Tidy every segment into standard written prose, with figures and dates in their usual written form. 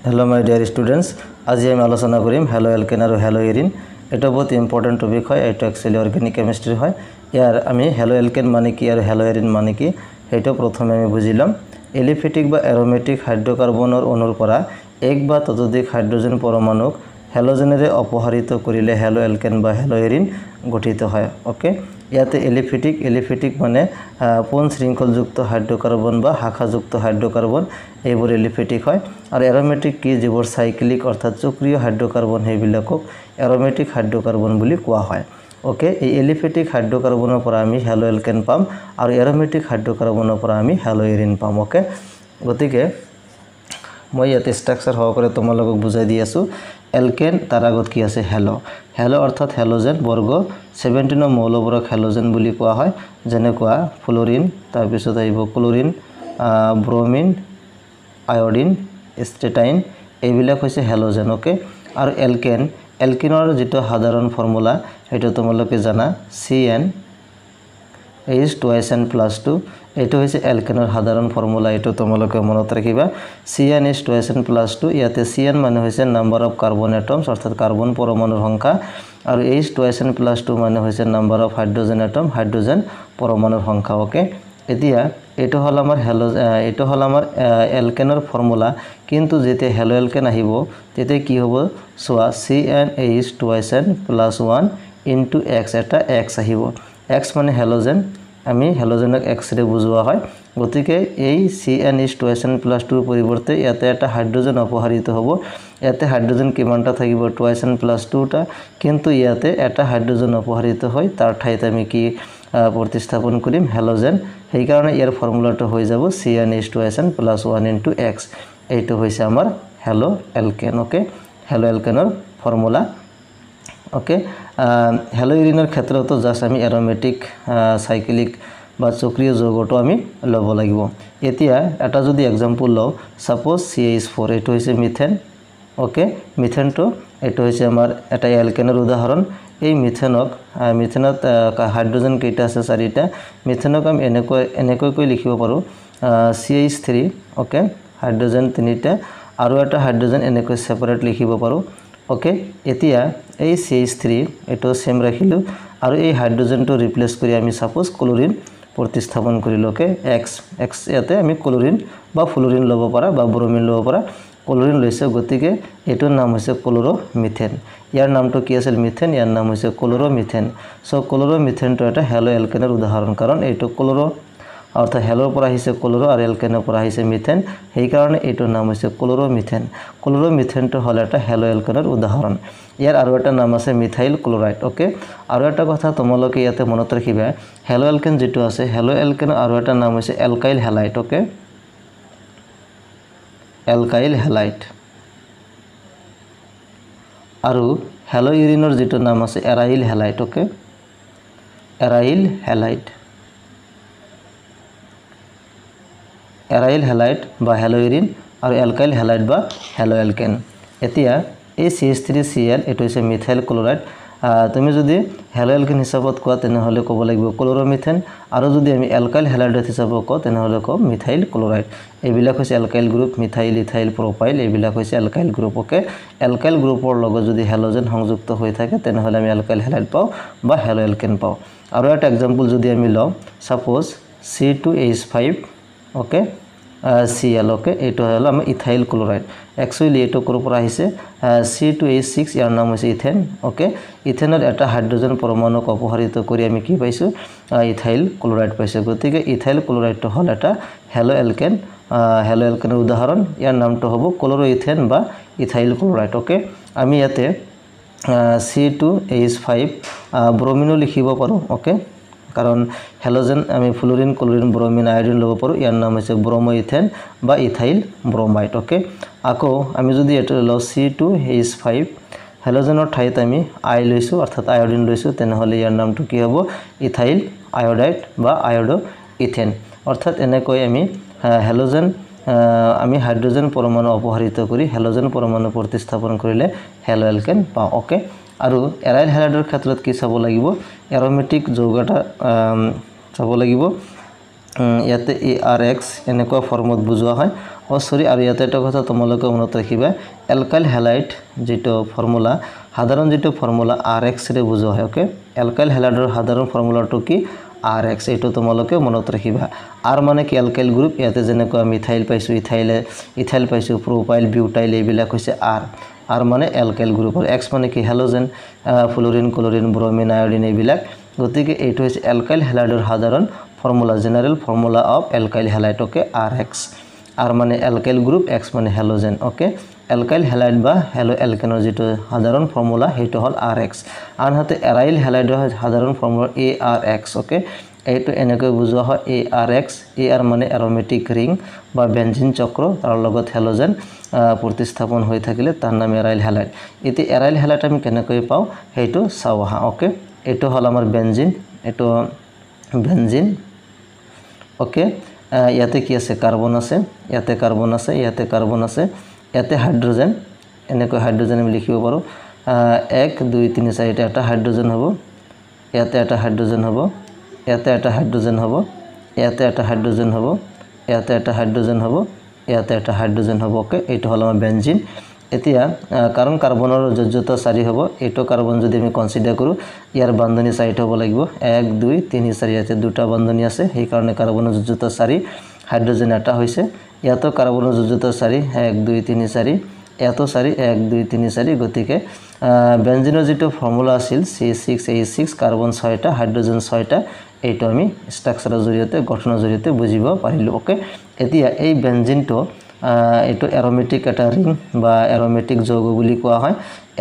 Hello my dear students, আজি আমি আলোচনা কৰিম হ্যালো অ্যালকেন আৰু হ্যালো এৰিন। এটা বহুত ইম্পৰ্টেন্ট টপিক হয়, এটা একচুয়ালি অৰ্গানিক কেমিস্ট্ৰি হয়। ইয়াৰ আমি হ্যালো অ্যালকেন মানে কি আৰু হ্যালো এৰিন মানে কি সেইটো প্ৰথমে আমি বুজিলাম। এলিফেটিক বা এৰোমেটিক হাইড্ৰকাৰ্বনৰ অণুৰ পৰা এক বা ততোধিক হাইড্ৰোজেন পৰমাণুক হ্যালোজেনেৰে অপহৰিত কৰিলে হ্যালো অ্যালকেন বা হ্যালো এৰিন গঠিত হয়। ওকে, ইয়াতে এলিফেটিক মানে পোন শৃংখলযুক্ত হাইড্ৰোকাৰ্বন বা শাখাযুক্ত হাইড্ৰোকাৰ্বন এইবোৰ এলিফেটিক হয়। আৰু এৰোমেটিক কি যিবোৰ সাইক্লিক অৰ্থাৎ চক্ৰীয় হাইড্ৰোকাৰ্বন সেইবিলাকক এৰোমেটিক হাইড্ৰোকাৰ্বন বুলি কোৱা হয়। ওকে, এই এলিফেটিক হাইড্ৰোকাৰ্বনৰ পৰা আমি হ্যালো অ্যালকেন পাম আৰু এৰোমেটিক হাইড্ৰোকাৰ্বনৰ পৰা আমি হ্যালো এৰিন পাম। ওকে, গতিকে মই ইয়াতে স্ট্ৰাকচাৰ সহকাৰে তোমালোকক বুজাই দি আছো। এলকেন তাৰ আগত কি আছে হ্যালো অৰ্থাৎ হ্যালোজেন বৰ্গ 17 মৌলবোৰক হ্যালোজেন বুলি কোৱা হয়, যেনেকুৱা ফ্লোৰিন, তাৰ পিছত আহিব ক্লোৰিন, ব্ৰোমিন, আয়োডিন, স্টেটাইন, এইবিলাক হৈছে হ্যালোজেন। ওকে, আৰু এলকেনৰ যেটো সাধাৰণ ফৰ্মুলা সেইটো তোমালোকে জানা, CnH2n+2 এইটো হৈছে এলকেনৰ সাধাৰণ ফৰ্মুলা। এইটো তোমালোকে মনত ৰাখিবা, CnH2n+2। ইয়াতে Cn মানে হৈছে নাম্বাৰ অফ কাৰ্বন এটমছ অৰ্থাৎ কাৰ্বন পৰমাণুৰ সংখ্যা, আৰু H2n+2 মানে হৈছে number of hydrogen atom hydrogen পৰমাণুৰ সংখ্যা। ওকে, এতিয়া এইটো হল আমাৰ এলকেনৰ ফৰ্মুলা, কিন্তু যেতিয়া হ্যালো এলকেন আহিব তেতিয়া কি হ'ব চোৱা, CnH2n+1 * X, এটা X আহিব। X মানে হ্যালোজেন, আমি হ্যালোজেনক X ৰে বুজোৱা হয়। গতিকে এই CnH2n+2 পৰিৱৰ্তে ইয়াতে এটা হাইড্ৰোজেন অপহৰিত হ'ব। ইয়াতে হাইড্ৰোজেন কিমানটা থাকিব 2n+2টা, কিন্তু ইয়াতে এটা হাইড্ৰোজেন অপহৰিত হয়, তাৰ ঠাইত আমি কি প্ৰতিস্থাপন কৰিম হ্যালোজেন। সেই কাৰণে ইয়াৰ ফৰ্মুলাটো হৈ যাব CnH2n+1 * X। এইটো হৈছে আমাৰ হ্যালো এলকেন। ওকে, হ্যালো এলকেনৰ ফৰ্মুলা। ওকে, হ্যালো এৰিনৰ ক্ষেত্ৰতো জাস্ট আমি এৰোমেটিক সাইক্লিক বা চক্ৰীয় যৌগটো আমি ল'ব লাগিব। এতিয়া এটা যদি এক্সাম্পল লওঁ, সাপোজ CH4, এইটো হৈছে মিথেন। ওকে, মিথেনটো এইটো হৈছে আমাৰ এটা এলকেনৰ উদাহৰণ। এই মিথেনত হাইড্ৰোজেন কেইটা আছে 4টা। মিথেনক আমি এনেকৈ লিখিব পাৰো, CH3। ওকে, হাইড্ৰোজেন 3টা, আৰু এটা হাইড্ৰোজেন এনেকৈ সেপাৰেট লিখিব পাৰো। ওকে, এতিয়া এই CH3 এটো সেম ৰাখিলো, আৰু এই হাইড্ৰোজেনটো ৰিপ্লেস কৰি আমি সাপোজ ক্লোৰিন প্ৰতিস্থাপন কৰিলো। ওকে, X ইয়াতে আমি ক্লোৰিন বা ফ্লোৰিন ল'ব পাৰা বা ব্ৰোমিন ল'ব পাৰা। ক্লোৰিন লৈছে, গতিকে এটোৰ নাম হৈছে ক্লোৰোমিথেন। ইয়াৰ নামটো কি আছিল মিথেন, ইয়াৰ নাম হৈছে ক্লোৰোমিথেন। সো ক্লোৰোমিথেনটো এটা হ্যালো এলকেনৰ উদাহৰণ, কাৰণ এইটো ক্লোৰো অৰ্থাৎ হ্যালোৰ পৰা আহিছে ক্লোৰো আৰু এলকেনৰ পৰা আহিছে মিথেন, সেই কাৰণে এইটোৰ নাম হৈছে ক্লোৰোমিথেন। ক্লোৰোমিথেনটো হ'ল এটা হ্যালো এলকেনৰ উদাহৰণ। ইয়াৰ আৰু এটা নাম আছে মিথাইল ক্লোৰাইড। ওকে, আৰু এটা কথা তোমালোকে ইয়াতে মনত ৰাখিবা, হ্যালো এলকেন যেটো আছে, হ্যালো এলকেনৰ আৰু এটা নাম হৈছে alkyl halide. Okay, alkyl halide. আৰু হ্যালো ইৰিনৰ যেটো নাম আছে aryl halide. Okay, aryl halide. Aryl halide বা হ্যালো ইৰিন, আৰু এলকাইল হ্যালাইড বা হ্যালো এলকেন। এতিয়া এই CH3Cl এটো হৈছে মিথাইল ক্লোৰাইড। তুমি যদি হ্যালো এলকেন হিচাপত কোৱা তেনেহলে ক'ব লাগিব ক্লোৰোমিথেন, আৰু যদি আমি এলকাইল হ্যালাইড হিচাপত কোৱা তেনেহলে ক'ম মিথাইল ক্লোৰাইড। এইবিলাক হৈছে alkyl group, methyl, ethyl, propyl, এইবিলাক হৈছে এলকাইল গ্ৰুপ। ওকে, এলকাইল গ্ৰুপৰ লগত যদি হ্যালোজেন সংযুক্ত হৈ থাকে তেনেহলে আমি এলকাইল হ্যালাইড পাওঁ বা হ্যালো এলকেন পাওঁ। আৰু এটা এক্সাম্পল যদি আমি লওঁ, suppose C2H5, okay, Cl। Okay, এইটো হল আমাৰ ইথাইল ক্লোৰাইড। একচুয়ালি এইটো ক'ৰ পৰা আহিছে, C2H6, ইয়াৰ নাম হৈছে ইথেন। ওকে, ইথেনৰ এটা হাইড্ৰোজেন পৰমাণুক অপহৰিত কৰি আমি কি পাইছো, ইথাইল ক্লোৰাইড পাইছো। গতিকে ইথাইল ক্লোৰাইডটো হ'ল এটা হ্যালো এলকেন, হ্যালো এলকেনৰ উদাহৰণ। ইয়াৰ নামটো হ'ব ক্লোৰোইথেন বা ইথাইল ক্লোৰাইড। ওকে, আমি ইয়াতে C2H5 ব্ৰোমিনো লিখিব পাৰো। ওকে, কাৰণ হ্যালোজেন আমি ফ্লোৰিন, ক্লোৰিন, ব্ৰোমিন, আয়োডিন ল'ব পাৰো। ইয়াৰ নাম হৈছে ব্ৰোমোইথেন বা ইথাইল ব্ৰোমাইড। ওকে, আকৌ আমি যদি এটো লওঁ C2H5, হ্যালোজেনৰ ঠাইত আমি আই লৈছো অৰ্থাৎ আয়োডিন লৈছো, তেনেহলে ইয়াৰ নামটো কি হ'ব ইথাইল আয়োডাইড বা আয়োডো ইথেন। অৰ্থাৎ এনেকৈ আমি হ্যালোজেন আমি হাইড্ৰোজেন পৰমাণু অপহৰিত কৰি হ্যালোজেন পৰমাণু প্ৰতিস্থাপন কৰিলে হ্যালো এলকেন পাওঁ। ওকে, আৰু এৰাইল হ্যালাইডৰ ক্ষেত্ৰত কি চাব লাগিব, এৰোমেটিক যৌগটা চাব লাগিব। ইয়াতে ARX এনেকুৱা ফৰ্মত বুজোৱা হয় সৰি আৰু ইয়াতে এটা কথা তোমালোকে মনত ৰাখিবা এলকাইল হ্যালাইড যেটো ফৰ্মুলা সাধাৰণ যেটো ফৰ্মুলা RX ৰে বুজোৱা হয় ওকে এলকাইল হ্যালাইডৰ সাধাৰণ ফৰ্মুলাটো কি RX এটো তোমালোকে মনত ৰাখিবা R মানে কি এলকাইল গ্ৰুপ ইয়াতে যেনেকৈ মিথাইল পাইছো ইথাইল পাইছো প্ৰপাইল বিউটাইল এইবিলাক হৈছে R মানে এলকাইল গ্ৰুপ আৰু X মানে কি halogen Florin chlorine bromine iodine এইবিলাক গতিকে এইটো হৈছে এলকাইল হ্যালাইডৰ সাধাৰণ formula general formula of alkyl halide okay RX R মানে এলকাইল গ্ৰুপ X মানে হ্যালোজেন ওকে এলকাইল হ্যালাইড বা হ্যালো এলকেনৰ যেটো সাধাৰণ ফৰ্মুলা হেটো হল RX আনহাতে এৰাইল হ্যালাইডৰ সাধাৰণ ফৰ্মুলা ARX ওকে এইটো এনেকৈ বুজোৱা হয় ARX AR মানে এৰোমেটিক ৰিং বা বেনজিন চক্ৰ তাৰ লগত হ্যালোজেন প্ৰতিস্থাপন হৈ থাকিলে তাৰ নাম এৰাইল হ্যালাইড এতি এৰাইল হ্যালাইড আমি কেনেকৈ পাও হেটো চাওহা ওকে এটো হল আমাৰ বেনজিন এটো বেনজিন ওকে ইয়াতে কি আছে কাৰ্বন আছে ইয়াতে কাৰ্বন আছে ইয়াতে কাৰ্বন আছে ইয়াতে হাইড্ৰোজেন এনেকৈ হাইড্ৰোজেন আমি লিখিব পাৰো 1 2 3 4 এটা হাইড্ৰোজেন হ'ব ইয়াতে এটা হাইড্ৰোজেন হ'ব ইয়াতে এটা হাইড্ৰোজেন হ'ব ইয়াতে এটা হাইড্ৰোজেন হ'ব ইয়াতে এটা হাইড্ৰোজেন হ'ব ইয়াতে এটা হাইড্ৰোজেন হ'ব ওকে এইটো হল আমাৰ বেনজিন এতিয়া কাৰণ কাৰ্বনৰ যোজ্যতা 4 হ'ব এটো কাৰ্বন যদি আমি কনসিডাৰ কৰো ইয়াৰ বন্ধনী 4 হ'ব লাগিব 1 2 3 4 ইয়াতে দুটা বন্ধনী আছে সেই কাৰণে কাৰ্বনৰ যোজ্যতা 4 হাইড্ৰোজেন এটা হৈছে ইয়াতো কাৰ্বনৰ যোজ্যতা 4 1 2 3 4 ইয়াতো 4 1 2 3 4 গতিকে বেনজিনৰ যেটো ফৰ্মুলা আছিল C6H6 কাৰ্বন 6টা হাইড্ৰোজেন 6টা এইটো আমি ষ্ট্ৰাকচাৰৰ জৰিয়তে গঠনৰ জৰিয়তে বুজিব পাৰিলো ওকে এতিয়া এই বেনজিনটো এটো এৰোমেটিক এটা ৰিং বা এৰোমেটিক যৌগ বুলি কোৱা হয়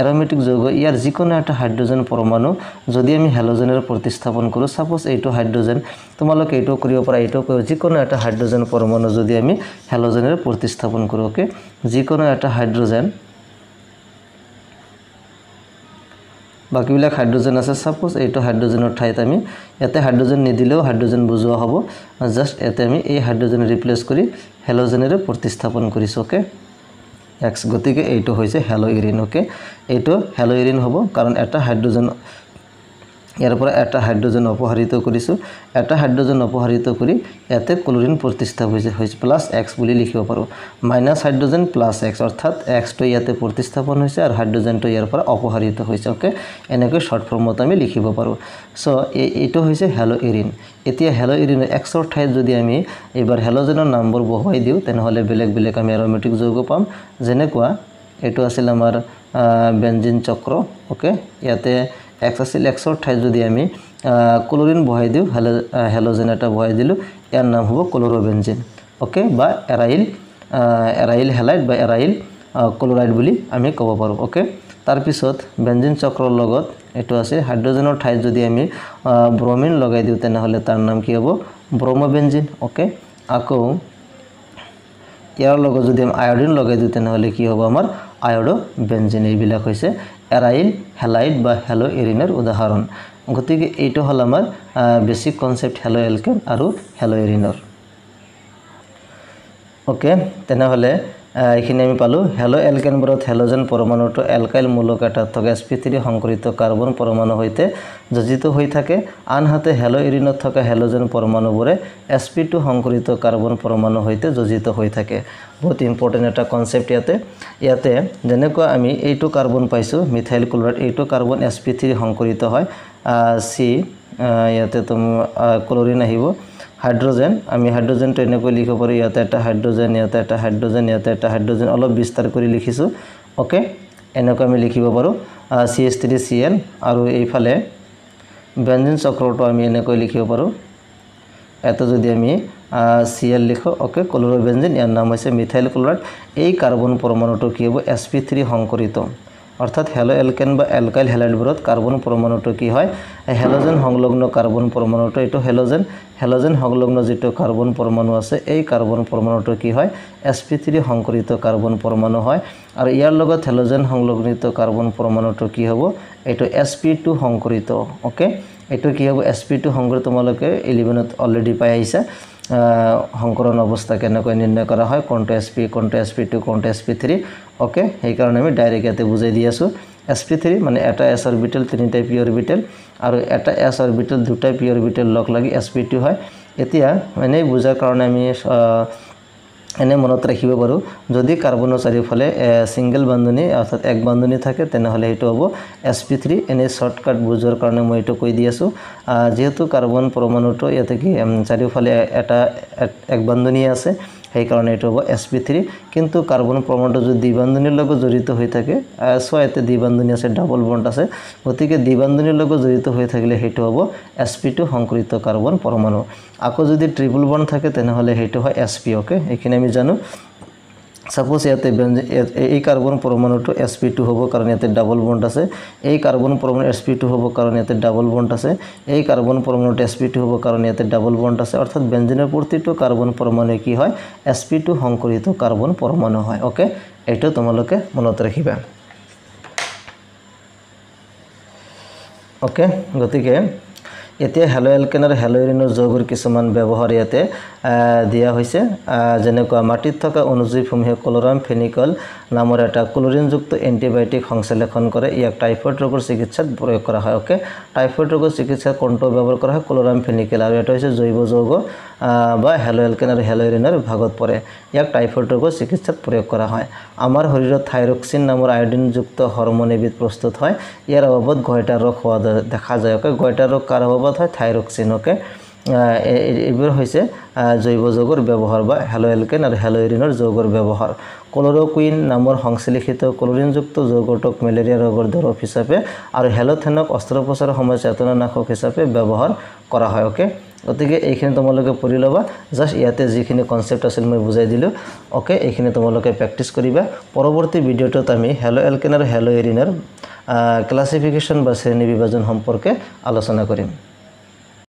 এৰোমেটিক যৌগ ইয়াৰ যিকোনো এটা হাইড্ৰোজেন পৰমাণু যদি আমি হ্যালোজেনৰ প্ৰতিস্থাপন কৰো সাপোজ এইটো হাইড্ৰোজেন তোমালোকে এইটো কৰিব পৰা এইটো যিকোনো এটা হাইড্ৰোজেন পৰমাণু যদি আমি হ্যালোজেনৰ প্ৰতিস্থাপন কৰো ওকে যিকোনো এটা হাইড্ৰোজেন বাকিবিলাক হাইড্ৰোজেন আছে সাপোজ এইটো হাইড্ৰোজেনৰ ঠাইত আমি ইয়াতে হাইড্ৰোজেন নিদিলেও হাইড্ৰোজেন বুজোৱা হ'ব জাস্ট এতে আমি এই হাইড্ৰোজেন ৰিপ্লেস কৰি হ্যালোজেনেৰে প্ৰতিস্থাপন কৰিছো ওকে X গতিকে এইটো হৈছে হ্যালোইৰিন ওকে এইটো হ্যালোইৰিন হ'ব কাৰণ এটা হাইড্ৰোজেন ইয়াৰ পৰা এটা হাইড্ৰোজেন অপহৰিত কৰিছো এটা হাইড্ৰোজেন অপহৰিত কৰি ইয়াতে ক্লোৰিন প্ৰতিস্থাপন হৈছে প্লাস X বুলি লিখিব পাৰো মাইনাস হাইড্ৰোজেন প্লাস X অৰ্থাৎ X টো ইয়াতে প্ৰতিস্থাপন হৈছে আৰু হাইড্ৰোজেনটো ইয়াৰ পৰা অপহৰিত হৈছে ওকে এনেকৈ শৰ্ট ফৰ্মত আমি লিখিব পাৰো সো এইটো হৈছে হ্যালোইৰিন এতিয়া হ্যালোইৰিনৰ X ৰ ঠাইত যদি আমি এবাৰ হ্যালোজেনৰ নম্বৰ বহুৱাই দিও তেনেহলে বেলেগ আমি এৰোমেটিক যৌগ পাম যেনেকুৱা এটো আছিল আমাৰ বেনজিন চক্ৰ ওকে ইয়াতে X আছিল X ৰ ঠাইত যদি আমি ক্লোৰিন বহাই দিও হ্যালোজেন এটা বহাই দিলো ইয়াৰ নাম হ'ব ক্লোৰোবেনজিন ওকে বা এৰাইল হ্যালাইড বা এৰাইল ক্লোৰাইড বুলি আমি ক'ব পাৰো ওকে তাৰ পিছত বেনজিন চক্ৰৰ লগত এটো আছে হাইড্ৰোজেনৰ ঠাইত যদি আমি ব্ৰোমিন লগাই দিও তেনেহলে তাৰ নাম কি হ'ব ব্ৰোমোবেনজিন ওকে আকৌ ইয়াৰ লগত যদি আমি আয়োডিন লগাই দিও তেনেহলে কি হ'ব আমাৰ আয়োডোবেনজিন এইবিলাক হৈছে এৰাইল হ্যালাইড বা হ্যালোইৰিনৰ উদাহৰণ গতিকে এইটো হল আমাৰ বেসিক কনসেপ্ট হ্যালোএলকেন আৰু হ্যালোইৰিনৰ ওকে তেনেহলে এখানে আমি পালো হ্যালোএলকেনবোৰত হ্যালোজেন পৰমাণুটো এলকাইল মূলক এটা থকা sp3 সংকৰিত কাৰ্বন পৰমাণু হৈতে যোজিত হৈ থাকে আনহাতে হ্যালোইৰিনত থকা হ্যালোজেন পৰমাণুবোৰে sp2 সংকৰিত কাৰ্বন পৰমাণু হৈতে যোজিত হৈ থাকে বহুত ইম্পৰ্টেন্ট এটা কনসেপ্ট ইয়াতে যেনেকৈ আমি এইটো কাৰ্বন পাইছো মিথাইল ক্লোৰাইড এইটো কাৰ্বন sp3 সংকৰিত হয় C ইয়াতে তুমি ক্লোৰিন আহিব হাইড্ৰোজেন আমি হাইড্ৰোজেন টো এনেকৈ লিখিব পাৰো ইয়াতে এটা হাইড্ৰোজেন ইয়াতে এটা হাইড্ৰোজেন ইয়াতে এটা হাইড্ৰোজেন অলপ বিস্তাৰ কৰি লিখিছো ওকে এনেকৈ আমি লিখিব পাৰো CH3Cl আৰু এইফালে বেনজিন চক্ৰটো আমি এনেকৈ লিখিব পাৰো এত যদি আমি Cl লিখো ওকে ক্লোৰোবেনজিন ইয়াৰ নাম হৈছে মিথাইল ক্লোৰাইড এই কাৰ্বন পৰমাণুটো কি হ'ব sp3 সংকৰিত অৰ্থাৎ হ্যালোএলকেন বা এলকাইল হ্যালাইডবোৰত কাৰ্বন পৰমাণুটো কি হয় হ্যালোজেন সংলগ্ন কাৰ্বন পৰমাণুটো এটো হ্যালোজেন সংলগ্ন যেটো কাৰ্বন পৰমাণু আছে এই কাৰ্বন পৰমাণুটো কি হয় sp3 সংকৰিত কাৰ্বন পৰমাণু হয় আৰু ইয়াৰ লগত হ্যালোজেন সংলগ্নিত কাৰ্বন পৰমাণুটো কি হ'ব এটো sp2 সংকৰিত ওকে এটো কি হ'ব sp2 সংকৰিত তোমালোকে 11ত অলৰেডি পাই আহিছা সংকৰণ অৱস্থা কেনেকৈ নিৰ্ণয় কৰা হয় কোনটো sp কোনটো sp2 কোনটো sp3 ওকে এই কাৰণে আমি ডাইৰেক্ট ইয়াতে বুজাই দি আছো sp3 মানে এটা s অৰবিটেল তিনিটা p অৰবিটেল আৰু এটা s অৰবিটেল দুটা p অৰবিটেল লগ লাগি sp2 হয় এতিয়া এনেই বুজাৰ কাৰণে আমি এনে মনত ৰাখিব পাৰোঁ যদি কাৰ্বনৰ চাৰিওফালে সিঙ্গেল বান্ধনী অৰ্থাৎ এক বান্ধনী থাকে তেনেহলে এটো হ'ব sp3 এনে শৰ্টকাট বুজোৱাৰ কাৰণে মই এটো কৈ দি আছো যেহেতু কাৰ্বন পৰমাণুটো ইয়াতে কি চাৰিওফালে এটা এক বান্ধনী আছে সেই কাৰণে এটো হ'ব sp3 কিন্তু কাৰ্বন পৰমাণুটো যদি দ্বিবান্ধনীৰ লগত জড়িত হৈ থাকে সো এতে দ্বিবান্ধনী আছে ডাবল বন্ড আছে গতিকে দ্বিবান্ধনীৰ লগত জড়িত হৈ থাকিলে হেটো হ'ব sp2 সংকৰিত কাৰ্বন পৰমাণু আকৌ যদি ট্ৰিপল বন্ড থাকে তেনেহলে হেটো হয় sp ওকে এখানে আমি জানো সাপোজ ইয়াতে এই কার্বন পরমাণুটো sp2 হ'ব কাৰণ ইয়াতে ডাবল বন্ড আছে এই কাৰ্বন পৰমাণু sp2 হ'ব কাৰণ ইয়াতে ডাবল বন্ড আছে এই কাৰ্বন পৰমাণুটো sp2 হ'ব কাৰণ ইয়াতে ডাবল বন্ড আছে অৰ্থাৎ বেঞ্জিনৰ প্ৰতিটো কাৰ্বন পৰমাণু কি হয় sp2 সংকৰিত কাৰ্বন পৰমাণু হয় ওকে এটো তোমালোকে মনত ৰাখিবা ওকে গতিকে এতিয়া হ্যালো এলকেন আৰু হ্যালো এৰিনৰ যৌগৰ কিছুমান ব্যৱহাৰ ইয়াতে দিয়া হৈছে যেনেকুৱা মাটিত থকা অনুজীৱসমূহে ক্লোৰাম ফেনিকল নামৰ এটা ক্লোৰিনযুক্ত এন্টিবায়োটিক সংশ্লেষণ কৰে ইয়াক টাইফয়েড ৰোগৰ চিকিৎসাত প্ৰয়োগ কৰা হয় ওকে টাইফয়েড ৰোগৰ চিকিৎসাত কোনটো ব্যৱহাৰ কৰা হয় ক্লোৰাম ফেনিকল আৰু এটা হৈছে জৈৱ যৌগ বা হ্যালো এলকেন আৰু হ্যালো এৰিনৰ ভাগত পৰে ইয়াক টাইফয়েড ৰোগৰ চিকিৎসাত প্ৰয়োগ কৰা হয় আমাৰ শৰীৰত থাইৰক্সিন নামৰ আয়োডিনযুক্ত হৰমোন এবিধ প্ৰস্তুত হয় ইয়াৰ অভাৱত গয়টা ৰোগ হোৱা দেখা যায় ওকে গয়টা ৰোগ কাৰ অভাৱত হয় থাইৰক্সিন ওকে এইবোৰ হৈছে জৈৱ যৌগৰ ব্যৱহাৰ বা হ্যালো এলকেন আৰু হ্যালো এৰিনৰ যৌগৰ ব্যৱহাৰ ক্লোৰোকুইন নামৰ সংশ্লেষিত ক্লোৰিনযুক্ত যৌগটোক মেলেৰিয়া ৰোগৰ দৰৱ হিচাপে আৰু হেলোথেনক অস্ত্ৰোপচাৰৰ সময়ত চেতনানাশক হিচাপে ব্যৱহাৰ কৰা হয় ওকে গতিকে এইখিনি তোমালোকে পঢ়ি লবা জাস্ট ইয়াতে যিখিনি কনসেপ্ট আছিল মই বুজাই দিলো ওকে এইখিনি তোমালোকে প্ৰ্যাকটিছ কৰিবা পৰৱৰ্তী ভিডিঅ'টোত আমি হ্যালো এলকেন আৰু হ্যালো এৰিনৰ ক্লাসিফিকেশন বা শ্ৰেণী বিভাজন সম্পৰ্কে আলোচনা কৰিম